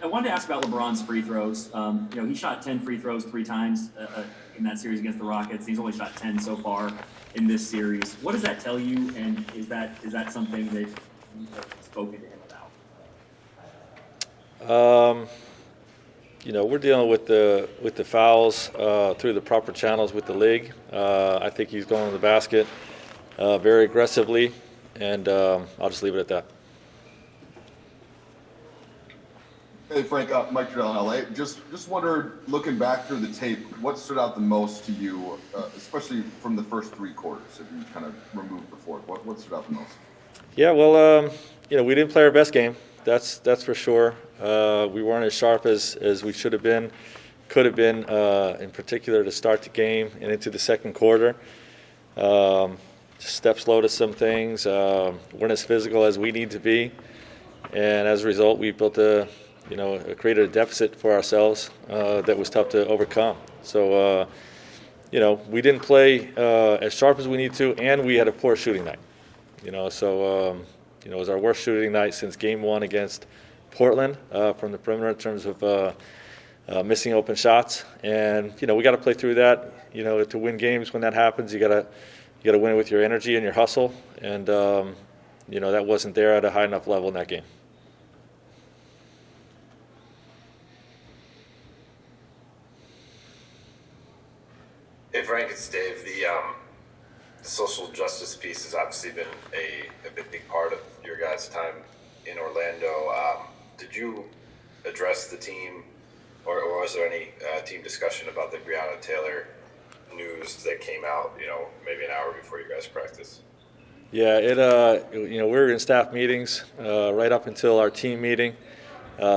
I wanted to ask about LeBron's free throws. He shot 10 free throws 3 times in that series against the Rockets. He's only shot 10 so far in this series. What does that tell you, and is that something that you have spoken to him about? We're dealing with the fouls through the proper channels with the league. I think he's going to the basket very aggressively, and I'll just leave it at that. Hey, Frank, Mike Trudell in LA. Just wondered, looking back through the tape, what stood out the most to you, especially from the first 3 quarters, if you kind of removed the fourth? What stood out the most? Yeah, well, we didn't play our best game. That's for sure. We weren't as sharp as we should have been, could have been, in particular to start the game and into the second quarter. Just step slow to some things, weren't as physical as we need to be, and as a result, we built created a deficit for ourselves that was tough to overcome. So, we didn't play as sharp as we need to, and we had a poor shooting night. So it was our worst shooting night since Game 1 against Portland from the perimeter in terms of missing open shots. And we got to play through that. To win games, when that happens, you got to win it with your energy and your hustle. And that wasn't there at a high enough level in that game. Hey Frank, it's Dave. The social justice piece has obviously been a big part of your guys' time in Orlando. Did you address the team, or was there any team discussion about the Bianca Taylor news that came out, maybe an hour before you guys practice? Yeah, we were in staff meetings right up until our team meeting,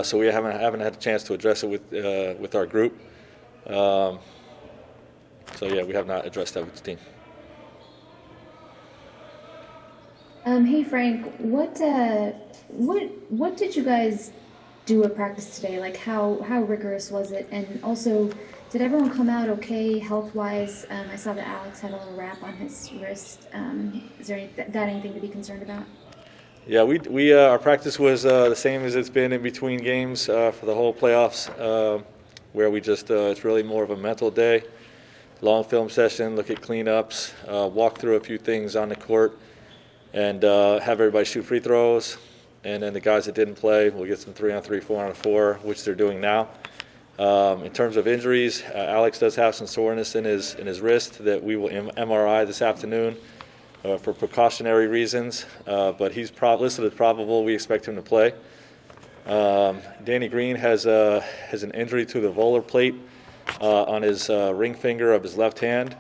so we haven't had a chance to address it with our group. So yeah, we have not addressed that with the team. Hey Frank, what did you guys do at practice today? Like how rigorous was it? And also, did everyone come out okay health-wise? I saw that Alex had a little wrap on his wrist. Is there anything to be concerned about? Yeah, we our practice was the same as it's been in between games for the whole playoffs, where we just it's really more of a mental day. Long film session, look at cleanups, walk through a few things on the court, and have everybody shoot free throws. And then the guys that didn't play will get some 3-on-3, 4-on-4, which they're doing now. In terms of injuries, Alex does have some soreness in his wrist that we will MRI this afternoon for precautionary reasons. But he's listed as probable. We expect him to play. Danny Green has an injury to the volar plate on his ring finger of his left hand,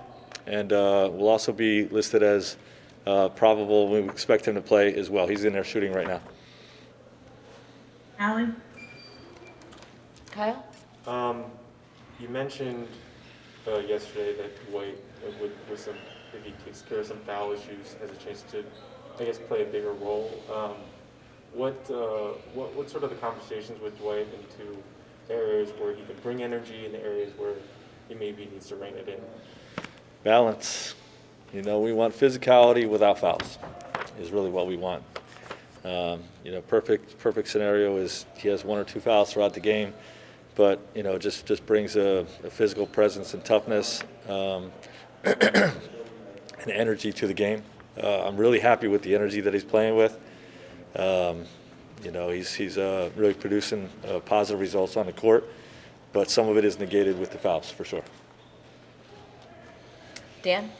and will also be listed as probable. We expect him to play as well. He's in there shooting right now. Allie? Kyle? You mentioned yesterday that Dwight, with some, if he takes care of some foul issues, has a chance to, I guess, play a bigger role. What sort of the conversations with Dwight into areas where he can bring energy and the areas where he maybe needs to rein it in? Balance. We want physicality without fouls is really what we want. Perfect scenario is he has 1 or 2 fouls throughout the game, but just brings a physical presence and toughness and energy to the game. I'm really happy with the energy that he's playing with. He's really producing positive results on the court, but some of it is negated with the fouls for sure. Dan?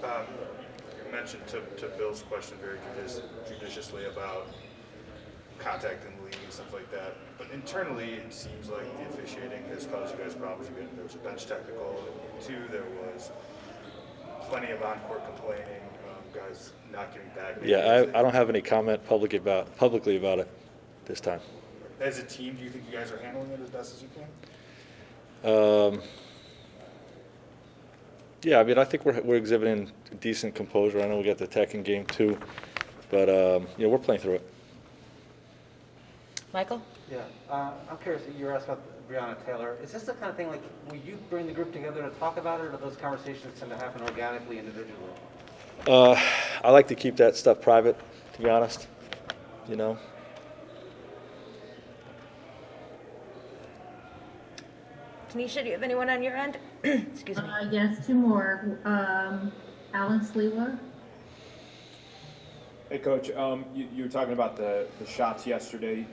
You mentioned to Bill's question very judiciously about contact in the league and stuff like that. But internally, it seems like the officiating has caused you guys problems. There was a bench technical. And 2, there was plenty of on-court complaining, guys not giving back. Yeah, I don't have any comment publicly about it this time. As a team, do you think you guys are handling it as best as you can? Yeah, I think we're exhibiting decent composure. I know we got the tech in game 2, but we're playing through it. Michael? Yeah, I'm curious. You were asked about Bianca Taylor. Is this the kind of thing like will you bring the group together to talk about it, or do those conversations tend to happen organically, individually? I like to keep that stuff private, to be honest. Tanisha, do you have anyone on your end? Excuse me. Yes, two more. Alan Slewa. Hey, Coach. You were talking about the shots yesterday.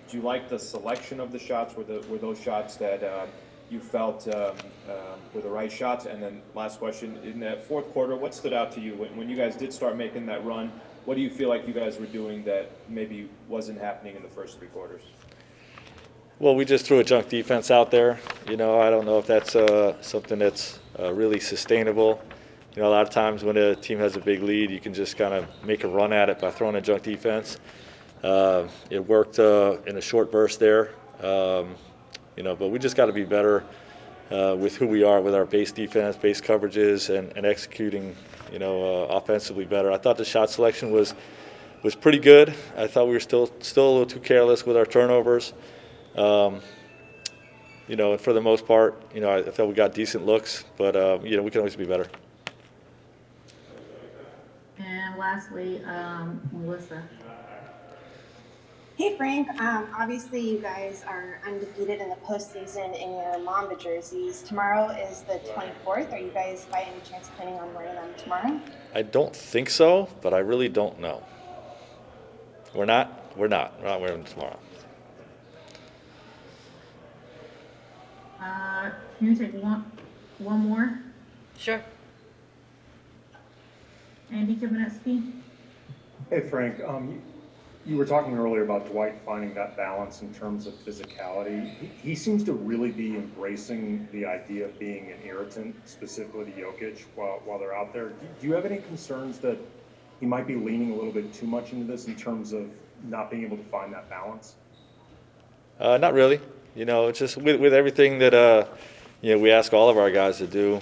Do you like the selection of the shots? Were those shots that you felt were the right shots? And then last question, in that fourth quarter, what stood out to you when you guys did start making that run? What do you feel like you guys were doing that maybe wasn't happening in the first three quarters? Well, we just threw a junk defense out there. I don't know if that's something that's really sustainable. A lot of times when a team has a big lead, you can just kind of make a run at it by throwing a junk defense. It worked in a short burst there, but we just got to be better with who we are with our base defense, base coverages, and executing, offensively better. I thought the shot selection was pretty good. I thought we were still a little too careless with our turnovers. And for the most part, I thought we got decent looks, but we can always be better. And lastly, Melissa. Hey Frank, obviously you guys are undefeated in the postseason in your Mamba jerseys. Tomorrow is the 24th. Are you guys by any chance planning on wearing them tomorrow? I don't think so, but I really don't know. We're not wearing them tomorrow. Can you take one more? Sure. Andy Kamenetsky. Hey Frank, you were talking earlier about Dwight finding that balance in terms of physicality. He seems to really be embracing the idea of being an irritant, specifically to Jokic, while they're out there. Do you have any concerns that he might be leaning a little bit too much into this in terms of not being able to find that balance? Not really. It's just with everything that we ask all of our guys to do.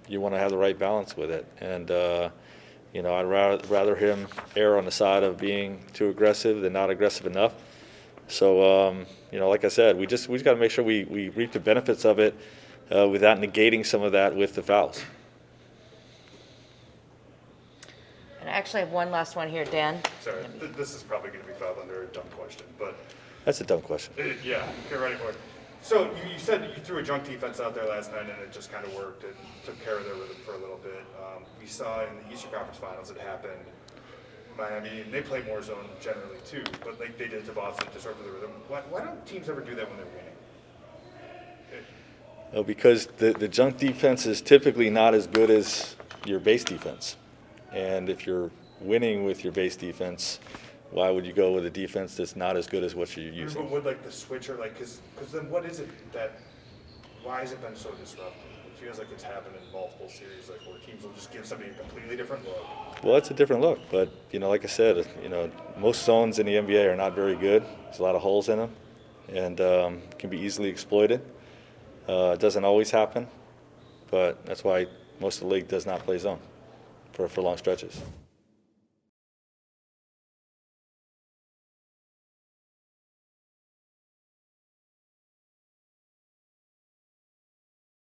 You want to have the right balance with it, and I'd rather him err on the side of being too aggressive than not aggressive enough. So like I said, we just got to make sure we reap the benefits of it without negating some of that with the fouls. And I actually have one last one here, Dan. Sorry, this is probably going to be filed under a dumb question, but That's a dumb question. yeah, get ready for it. So you said you threw a junk defense out there last night, and it just kind of worked and took care of their rhythm for a little bit. We saw in the Eastern Conference Finals it happened. Miami, and they play more zone generally too, but like they did to Boston, disrupted the rhythm. Why don't teams ever do that when they're winning? Well, because the junk defense is typically not as good as your base defense. And if you're winning with your base defense, why would you go with a defense that's not as good as what you're using? But would like the switcher, because then what is it why has it been so disruptive? It feels like it's happened in multiple series, like where teams will just give somebody a completely different look. Well, it's a different look, but like I said, most zones in the NBA are not very good. There's a lot of holes in them, and can be easily exploited. It doesn't always happen, but that's why most of the league does not play zone for long stretches.